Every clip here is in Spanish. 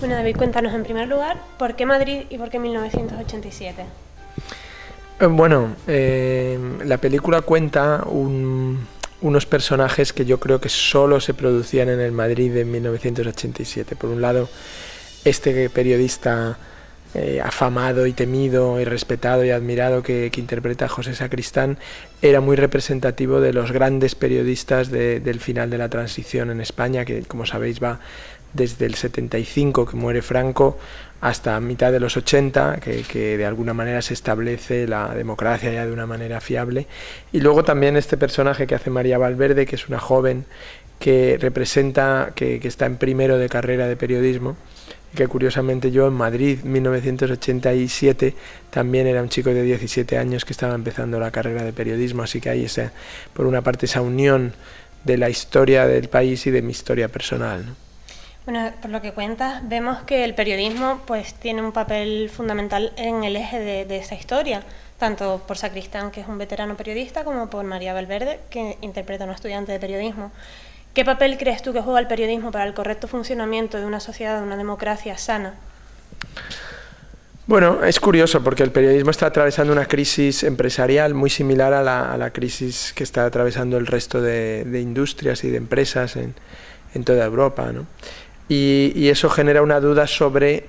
Bueno, David, cuéntanos en primer lugar, ¿por qué Madrid y por qué 1987? La película cuenta unos personajes que yo creo que solo se producían en el Madrid de 1987. Por un lado, este periodista afamado y temido y respetado y admirado que interpreta a José Sacristán era muy representativo de los grandes periodistas del final de la transición en España, que como sabéis va desde el 75, que muere Franco, hasta mitad de los 80, que de alguna manera se establece la democracia ya de una manera fiable. Y luego también este personaje que hace María Valverde, que es una joven que representa, que está en primero de carrera de periodismo, que curiosamente yo en Madrid 1987 también era un chico de 17 años que estaba empezando la carrera de periodismo, así que hay por una parte esa unión de la historia del país y de mi historia personal, ¿no? Bueno, por lo que cuentas, vemos que el periodismo pues tiene un papel fundamental en el eje de esa historia, tanto por Sacristán, que es un veterano periodista, como por María Valverde, que interpreta a una estudiante de periodismo. ¿Qué papel crees tú que juega el periodismo para el correcto funcionamiento de una sociedad, de una democracia sana? Bueno, es curioso porque el periodismo está atravesando una crisis empresarial muy similar a la crisis que está atravesando el resto de industrias y de empresas en toda Europa, ¿no? Y eso genera una duda sobre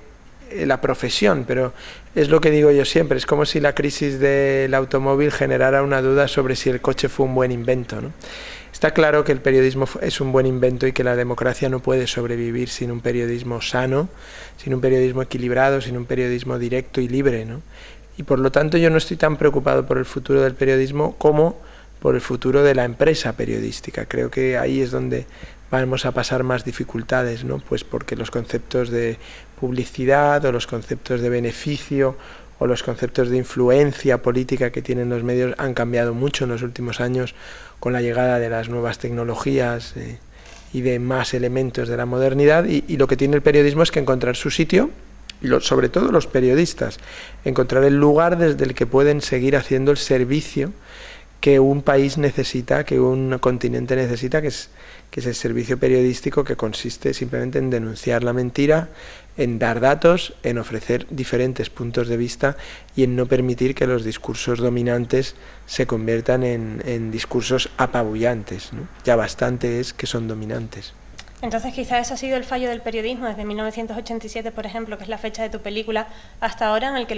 la profesión, pero es lo que digo yo siempre, es como si la crisis del automóvil generara una duda sobre si el coche fue un buen invento, ¿no? Está claro que el periodismo es un buen invento y que la democracia no puede sobrevivir sin un periodismo sano, sin un periodismo equilibrado, sin un periodismo directo y libre, ¿no? Y por lo tanto yo no estoy tan preocupado por el futuro del periodismo como por el futuro de la empresa periodística. Creo que ahí es donde vamos a pasar más dificultades, ¿no? Pues porque los conceptos de publicidad o los conceptos de beneficio o los conceptos de influencia política que tienen los medios han cambiado mucho en los últimos años con la llegada de las nuevas tecnologías y de más elementos de la modernidad, y lo que tiene el periodismo es que encontrar su sitio, y sobre todo los periodistas, encontrar el lugar desde el que pueden seguir haciendo el servicio que un país necesita, que un continente necesita, que es el servicio periodístico, que consiste simplemente en denunciar la mentira, en dar datos, en ofrecer diferentes puntos de vista y en no permitir que los discursos dominantes se conviertan en discursos apabullantes, ¿no? Ya bastante es que son dominantes. Entonces quizás ese ha sido el fallo del periodismo desde 1987, por ejemplo, que es la fecha de tu película, hasta ahora, en el que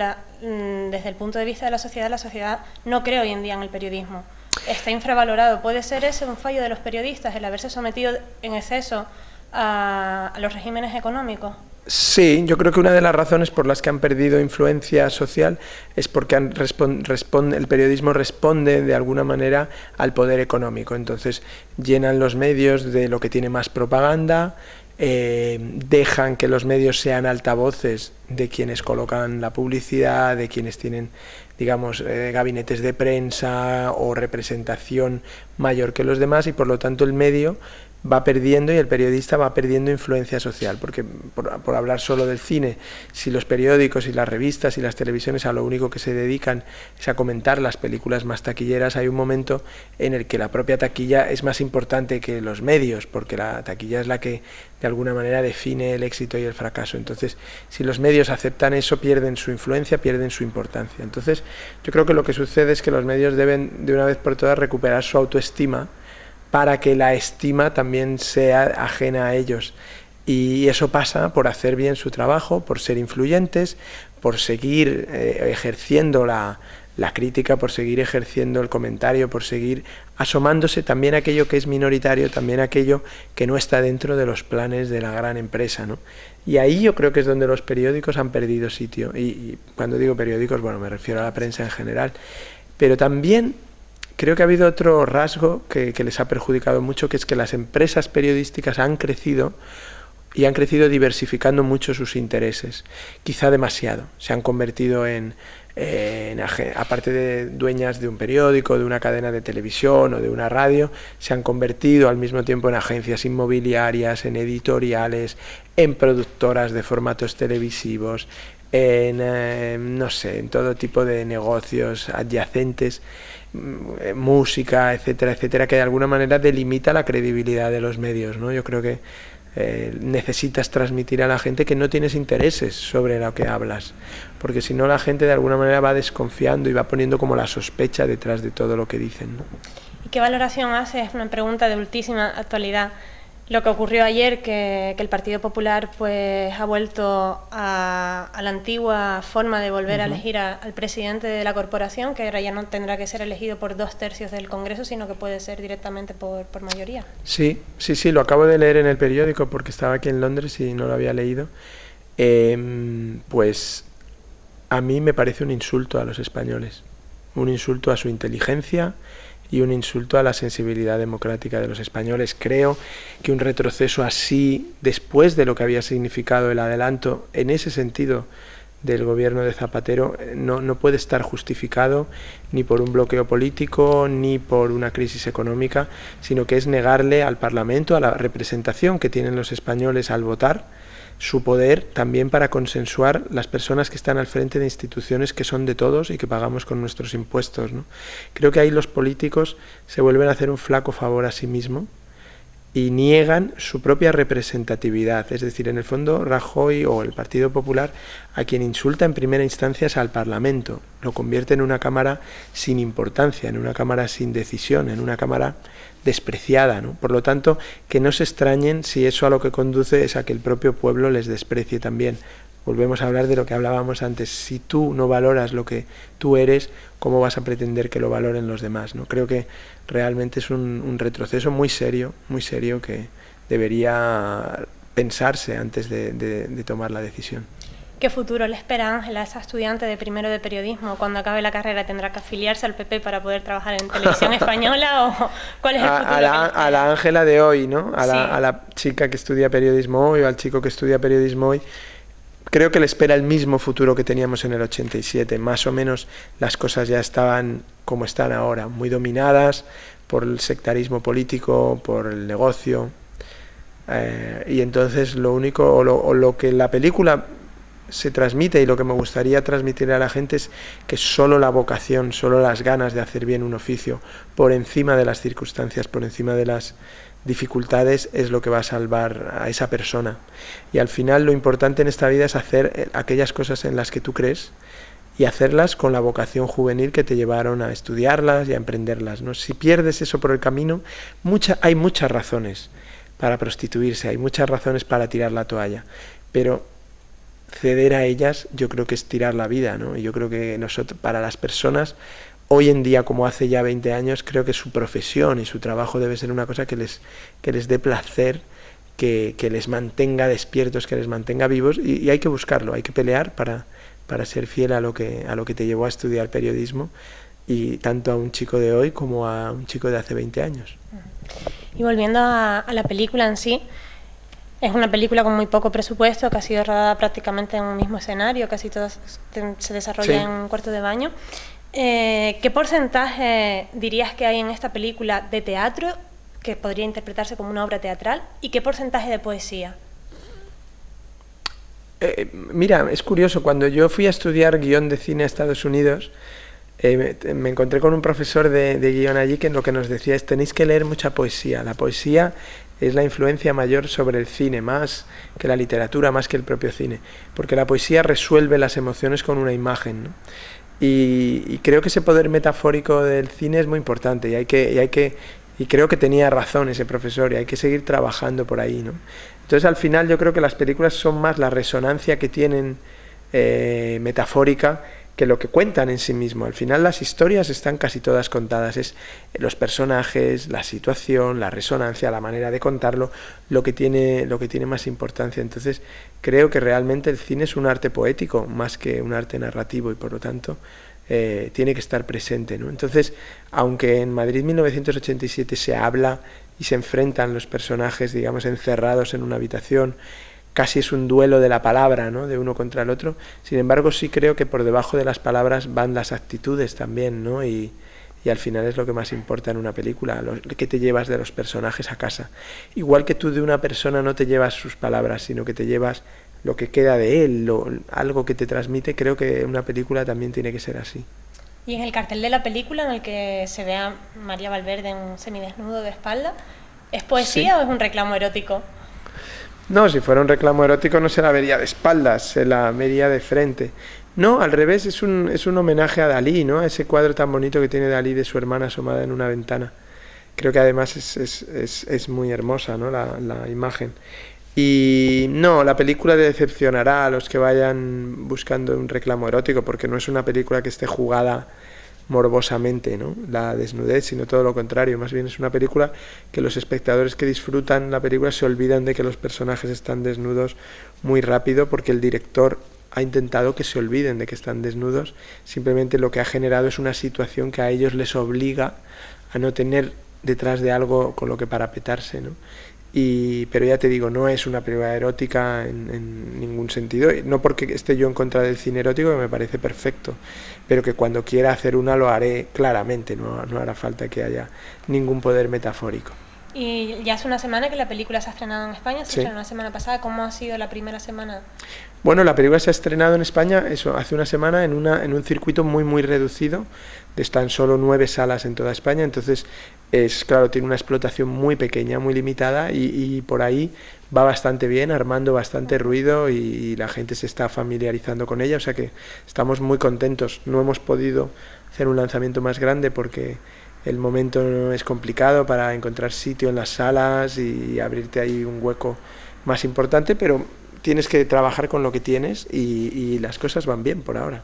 desde el punto de vista de la sociedad no cree hoy en día en el periodismo. Está infravalorado. ¿Puede ser ese un fallo de los periodistas, el haberse sometido en exceso a los regímenes económicos? Sí, yo creo que una de las razones por las que han perdido influencia social es porque el periodismo responde de alguna manera al poder económico. Entonces llenan los medios de lo que tiene más propaganda, dejan que los medios sean altavoces de quienes colocan la publicidad, de quienes tienen, digamos, gabinetes de prensa o representación mayor que los demás, y por lo tanto el medio va perdiendo y el periodista va perdiendo influencia social, porque por hablar solo del cine, si los periódicos y las revistas y las televisiones a lo único que se dedican es a comentar las películas más taquilleras, hay un momento en el que la propia taquilla es más importante que los medios, porque la taquilla es la que de alguna manera define el éxito y el fracaso. Entonces, si los medios aceptan eso, pierden su influencia, pierden su importancia. Entonces, yo creo que lo que sucede es que los medios deben de una vez por todas recuperar su autoestima, para que la estima también sea ajena a ellos. Y eso pasa por hacer bien su trabajo, por ser influyentes, por seguir ejerciendo la crítica, por seguir ejerciendo el comentario, por seguir asomándose también a aquello que es minoritario, también a aquello que no está dentro de los planes de la gran empresa, ¿no? Y ahí yo creo que es donde los periódicos han perdido sitio. Y cuando digo periódicos, bueno, me refiero a la prensa en general. Pero también creo que ha habido otro rasgo que les ha perjudicado mucho, que es que las empresas periodísticas han crecido y han crecido diversificando mucho sus intereses, quizá demasiado. Se han convertido aparte de dueñas de un periódico, de una cadena de televisión o de una radio, se han convertido al mismo tiempo en agencias inmobiliarias, en editoriales, en productoras de formatos televisivos, no sé, en todo tipo de negocios adyacentes, música, etcétera, etcétera, que de alguna manera delimita la credibilidad de los medios, ¿no? Yo creo que necesitas transmitir a la gente que no tienes intereses sobre lo que hablas, porque si no la gente de alguna manera va desconfiando y va poniendo como la sospecha detrás de todo lo que dicen, ¿no? ¿Y qué valoración haces? Es una pregunta de ultísima actualidad. Lo que ocurrió ayer, que el Partido Popular pues ha vuelto a la antigua forma de volver a elegir al presidente de la corporación, que ahora ya no tendrá que ser elegido por 2/3 del Congreso, sino que puede ser directamente por mayoría. Sí, lo acabo de leer en el periódico porque estaba aquí en Londres y no lo había leído. Pues a mí me parece un insulto a los españoles, un insulto a su inteligencia y un insulto a la sensibilidad democrática de los españoles. Creo que un retroceso así, después de lo que había significado el adelanto, en ese sentido, del gobierno de Zapatero, no puede estar justificado ni por un bloqueo político ni por una crisis económica, sino que es negarle al Parlamento, a la representación que tienen los españoles al votar, su poder también para consensuar las personas que están al frente de instituciones que son de todos y que pagamos con nuestros impuestos, ¿no? Creo que ahí los políticos se vuelven a hacer un flaco favor a sí mismos y niegan su propia representatividad. Es decir, en el fondo Rajoy o el Partido Popular a quien insulta en primera instancia es al Parlamento, lo convierte en una cámara sin importancia, en una cámara sin decisión, en una cámara despreciada, ¿no? Por lo tanto, que no se extrañen si eso a lo que conduce es a que el propio pueblo les desprecie también. Volvemos a hablar de lo que hablábamos antes. Si tú no valoras lo que tú eres, ¿cómo vas a pretender que lo valoren los demás, ¿no? Creo que realmente es un retroceso muy serio que debería pensarse antes de tomar la decisión. ¿Qué futuro le espera a Ángela, esa estudiante de primero de periodismo? Cuando acabe la carrera, ¿tendrá que afiliarse al PP para poder trabajar en televisión española? ¿O cuál es el futuro? A la Ángela de hoy, ¿no? Sí. A la chica que estudia periodismo hoy o al chico que estudia periodismo hoy. Creo que le espera el mismo futuro que teníamos en el 87. Más o menos las cosas ya estaban como están ahora, muy dominadas por el sectarismo político, por el negocio. Y entonces lo único, o lo que la película se transmite y lo que me gustaría transmitir a la gente es que solo la vocación, solo las ganas de hacer bien un oficio, por encima de las circunstancias, por encima de las dificultades, es lo que va a salvar a esa persona. Y al final lo importante en esta vida es hacer aquellas cosas en las que tú crees y hacerlas con la vocación juvenil que te llevaron a estudiarlas y a emprenderlas, ¿no? Si pierdes eso por el camino, hay muchas razones para prostituirse, hay muchas razones para tirar la toalla, pero ceder a ellas yo creo que es tirar la vida, ¿no? Y yo creo que para las personas hoy en día, como hace ya 20 años, creo que su profesión y su trabajo debe ser una cosa que les dé placer, que les mantenga despiertos, que les mantenga vivos, y hay que buscarlo, hay que pelear para ser fiel a lo que te llevó a estudiar periodismo, y tanto a un chico de hoy como a un chico de hace 20 años. Y volviendo a la película en sí, es una película con muy poco presupuesto, que ha sido rodada prácticamente en un mismo escenario, casi todo se desarrolla en un cuarto de baño. ¿Qué porcentaje dirías que hay en esta película de teatro, que podría interpretarse como una obra teatral, y qué porcentaje de poesía? Mira, es curioso, cuando yo fui a estudiar guión de cine a Estados Unidos, me encontré con un profesor de guión allí que lo que nos decía es: tenéis que leer mucha poesía. La poesía es la influencia mayor sobre el cine, más que la literatura, más que el propio cine, porque la poesía resuelve las emociones con una imagen, ¿no? Y creo que ese poder metafórico del cine es muy importante, y creo que tenía razón ese profesor, y hay que seguir trabajando por ahí, ¿no? Entonces, al final, yo creo que las películas son más la resonancia que tienen metafórica que lo que cuentan en sí mismo. Al final las historias están casi todas contadas, es los personajes, la situación, la resonancia, la manera de contarlo, lo que tiene más importancia. Entonces creo que realmente el cine es un arte poético más que un arte narrativo, y por lo tanto tiene que estar presente, ¿no? Entonces, aunque en Madrid 1987 se habla y se enfrentan los personajes, digamos, encerrados en una habitación, casi es un duelo de la palabra, ¿no?, de uno contra el otro. Sin embargo, sí creo que por debajo de las palabras van las actitudes también, ¿no? Y al final es lo que más importa en una película, lo que te llevas de los personajes a casa. Igual que tú de una persona no te llevas sus palabras, sino que te llevas lo que queda de él, algo que te transmite. Creo que una película también tiene que ser así. Y en el cartel de la película, en el que se ve a María Valverde en un semidesnudo de espalda, ¿es poesía o es un reclamo erótico? No, si fuera un reclamo erótico no se la vería de espaldas, se la vería de frente. No, al revés, es un homenaje a Dalí, ¿no? A ese cuadro tan bonito que tiene Dalí de su hermana asomada en una ventana. Creo que además es muy hermosa, ¿no? La imagen. Y no, la película decepcionará a los que vayan buscando un reclamo erótico, porque no es una película que esté jugada morbosamente, ¿no? La desnudez, sino todo lo contrario. Más bien es una película que los espectadores que disfrutan la película se olvidan de que los personajes están desnudos muy rápido, porque el director ha intentado que se olviden de que están desnudos. Simplemente lo que ha generado es una situación que a ellos les obliga a no tener detrás de algo con lo que parapetarse, ¿no? Pero ya te digo, no es una película erótica en ningún sentido, no porque esté yo en contra del cine erótico, que me parece perfecto, pero que cuando quiera hacer una lo haré claramente, no hará falta que haya ningún poder metafórico. Y ya hace una semana que la película se ha estrenado en España, se Sí. estrenó la semana pasada. ¿Cómo ha sido la primera semana? Bueno, la película se ha estrenado en España, eso, hace una semana en un circuito muy reducido. Están solo 9 salas en toda España, entonces claro, tiene una explotación muy pequeña, muy limitada, y por ahí va bastante bien, armando bastante ruido, y la gente se está familiarizando con ella, o sea que estamos muy contentos. No hemos podido hacer un lanzamiento más grande porque el momento es complicado para encontrar sitio en las salas y abrirte ahí un hueco más importante, pero tienes que trabajar con lo que tienes y las cosas van bien por ahora.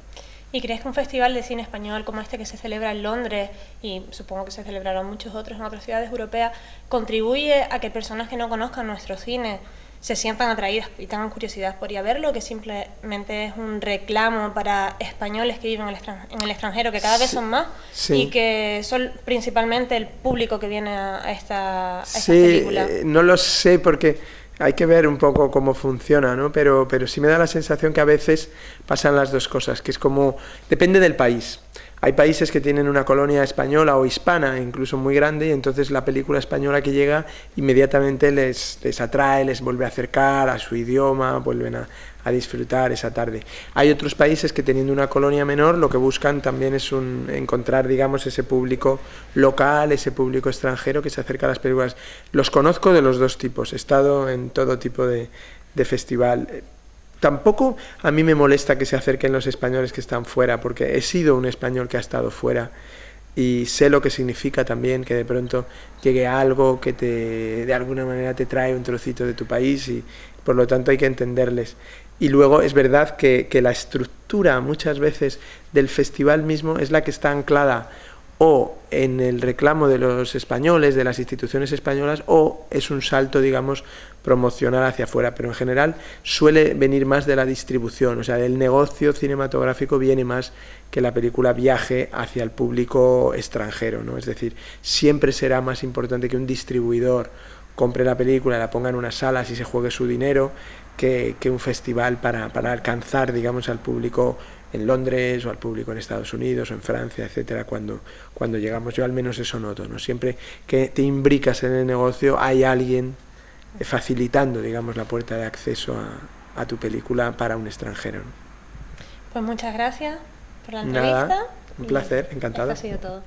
¿Y crees que un festival de cine español como este que se celebra en Londres, y supongo que se celebrarán muchos otros en otras ciudades europeas, contribuye a que personas que no conozcan nuestro cine se sientan atraídas y tengan curiosidad por ir a verlo, que simplemente es un reclamo para españoles que viven en el extranjero, que cada vez son más, sí, y que son principalmente el público que viene a esta sí, película? no lo sé porque hay que ver un poco cómo funciona, ¿no? Pero sí me da la sensación que a veces pasan las dos cosas, que es como, depende del país. Hay países que tienen una colonia española o hispana, incluso muy grande, y entonces la película española que llega inmediatamente les atrae, les vuelve a acercar a su idioma, vuelven a disfrutar esa tarde. Hay otros países que, teniendo una colonia menor, lo que buscan también es encontrar, digamos, ese público local, ese público extranjero que se acerca a las películas. Los conozco de los dos tipos, he estado en todo tipo de festival. Tampoco a mí me molesta que se acerquen los españoles que están fuera, porque he sido un español que ha estado fuera y sé lo que significa también que de pronto llegue algo que de alguna manera te trae un trocito de tu país, y por lo tanto hay que entenderles. Y luego es verdad que la estructura muchas veces del festival mismo es la que está anclada o en el reclamo de los españoles, de las instituciones españolas, o es un salto, digamos, promocional hacia afuera, pero en general suele venir más de la distribución, o sea, del negocio cinematográfico viene más que la película viaje hacia el público extranjero, ¿no? Es decir, siempre será más importante que un distribuidor compre la película, la ponga en unas salas y se juegue su dinero, que un festival para alcanzar, digamos, al público en Londres o al público en Estados Unidos o en Francia, etcétera, cuando llegamos. Yo al menos eso noto, ¿no? Siempre que te imbricas en el negocio hay alguien facilitando, digamos, la puerta de acceso a tu película para un extranjero, ¿no? Pues muchas gracias por la entrevista. Nada, un placer, encantado. Esto ha sido todo.